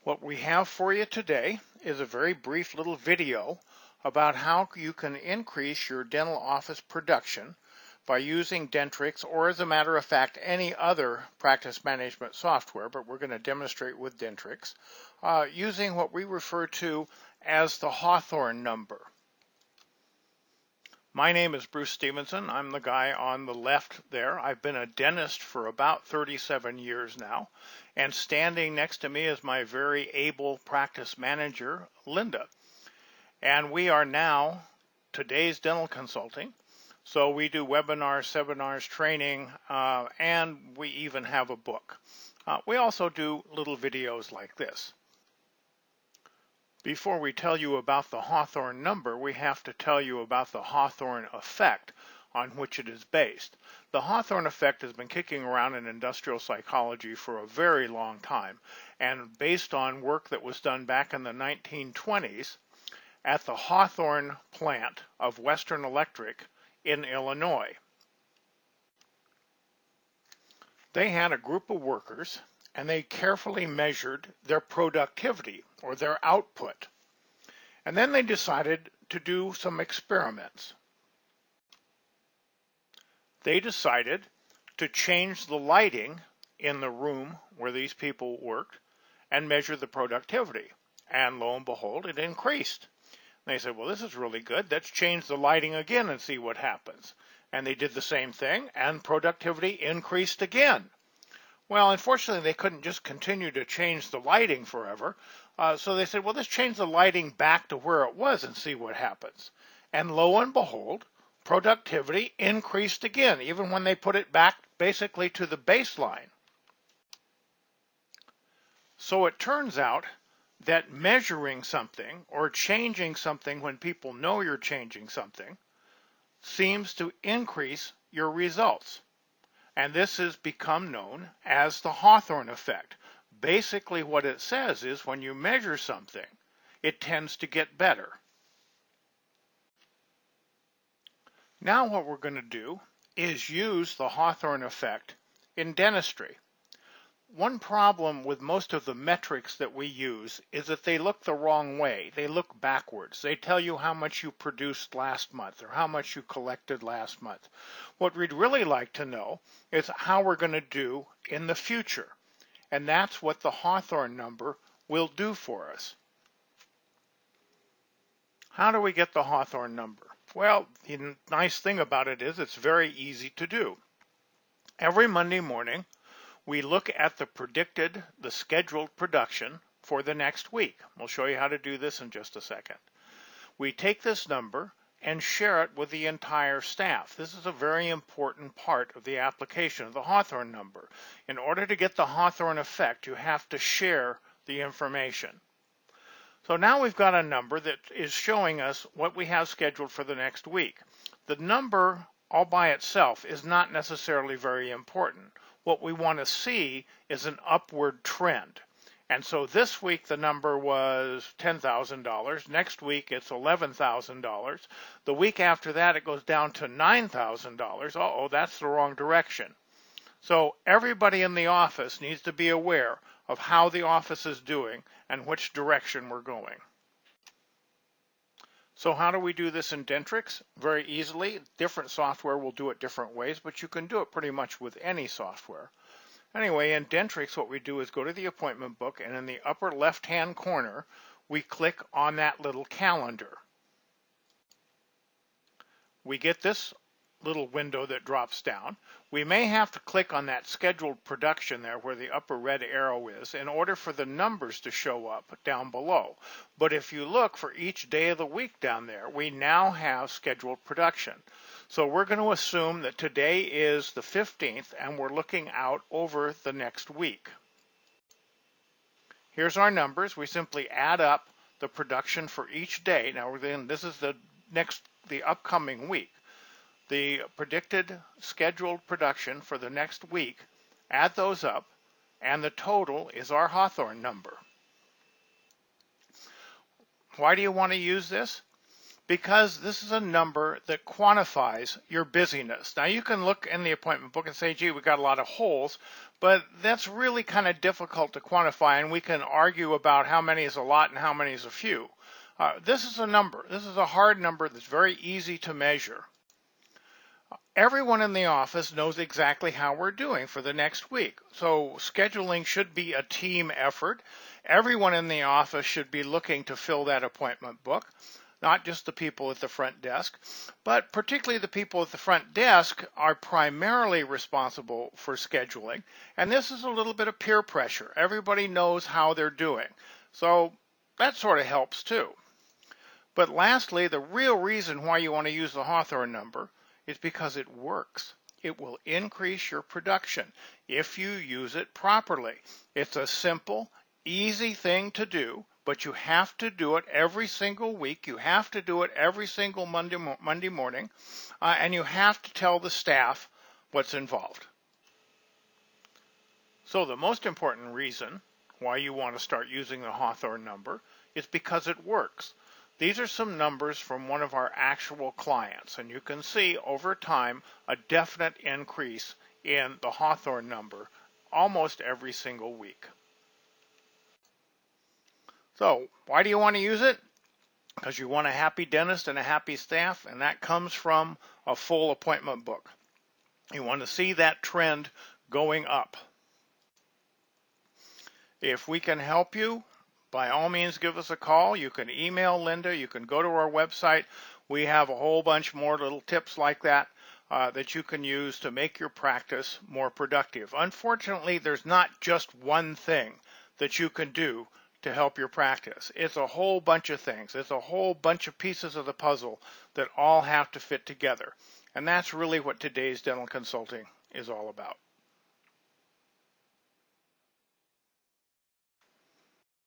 What we have for you today is a very brief little video about how you can increase your dental office production by using Dentrix, or as a matter of fact any other practice management software, but we're going to demonstrate with Dentrix, using what we refer to as the Hawthorne number. My name is Bruce Stevenson. I'm the guy on the left there. I've been a dentist for about 37 years now, and standing next to me is my very able practice manager, Linda. And we are now today's dental consulting. So we do webinars, seminars, training, and we even have a book. We also do little videos like this. Before we tell you about the Hawthorne number, we have to tell you about the Hawthorne effect on which it is based. The Hawthorne effect has been kicking around in industrial psychology for a very long time, and based on work that was done back in the 1920s at the Hawthorne plant of Western Electric in Illinois. They had a group of workers and they carefully measured their productivity or their output. And then they decided to do some experiments. They decided to change the lighting in the room where these people worked and measure the productivity. And lo and behold, it increased. And they said, well, this is really good. Let's change the lighting again and see what happens. And they did the same thing, and productivity increased again. Well, unfortunately, they couldn't just continue to change the lighting forever. So they said, well, let's change the lighting back to where it was and see what happens. And lo and behold, productivity increased again, even when they put it back basically to the baseline. So it turns out that measuring something or changing something when people know you're changing something seems to increase your results. And this has become known as the Hawthorne effect. Basically what it says is when you measure something, it tends to get better. Now what we're going to do is use the Hawthorne effect in dentistry. One problem with most of the metrics that we use is that they look the wrong way. They look backwards. They tell you how much you produced last month or how much you collected last month. What we'd really like to know is how we're going to do in the future. And that's what the Hawthorne number will do for us. How do we get the Hawthorne number? Well, the nice thing about it is it's very easy to do. Every Monday morning, we look at the scheduled production for the next week. We'll show you how to do this in just a second. We take this number and share it with the entire staff. This is a very important part of the application of the Hawthorne number. In order to get the Hawthorne effect, you have to share the information. So now we've got a number that is showing us what we have scheduled for the next week. The number all by itself is not necessarily very important. What we want to see is an upward trend. And so this week the number was $10,000. Next week it's $11,000. The week after that it goes down to $9,000. Uh-oh, that's the wrong direction. So everybody in the office needs to be aware of how the office is doing and which direction we're going. So how do we do this in Dentrix? Very easily. Different software will do it different ways, but you can do it pretty much with any software. Anyway, in Dentrix, what we do is go to the appointment book, and in the upper left-hand corner, we click on that little calendar. We get this little window that drops down. We may have to click on that scheduled production there where the upper red arrow is in order for the numbers to show up down below. But if you look for each day of the week down there, we now have scheduled production. So we're going to assume that today is the 15th and we're looking out over the next week. Here's our numbers. We simply add up the production for each day. Now this is the upcoming week. The predicted scheduled production for the next week, add those up, and the total is our Hawthorne number. Why do you want to use this? Because this is a number that quantifies your busyness. Now you can look in the appointment book and say, gee, we got a lot of holes, but that's really kind of difficult to quantify, and we can argue about how many is a lot and how many is a few. This is a number. This is a hard number that's very easy to measure. Everyone in the office knows exactly how we're doing for the next week. So scheduling should be a team effort. Everyone in the office should be looking to fill that appointment book, not just the people at the front desk, but particularly the people at the front desk are primarily responsible for scheduling. And this is a little bit of peer pressure. Everybody knows how they're doing. So that sort of helps too. But lastly, the real reason why you want to use the Hawthorne number is because it works. It will increase your production if you use it properly. It's a simple, easy thing to do, but you have to do it every single week. You have to do it every single Monday morning, and you have to tell the staff what's involved. So the most important reason why you want to start using the Hawthorne number is because it works. These are some numbers from one of our actual clients, and you can see over time a definite increase in the Hawthorne number almost every single week. So why do you want to use it? Because you want a happy dentist and a happy staff, and that comes from a full appointment book. You want to see that trend going up. If we can help you, by all means give us a call. You can email Linda. You can go to our website. We have a whole bunch more little tips like that that you can use to make your practice more productive. Unfortunately, there's not just one thing that you can do to help your practice. It's a whole bunch of things. It's a whole bunch of pieces of the puzzle that all have to fit together. And that's really what today's dental consulting is all about.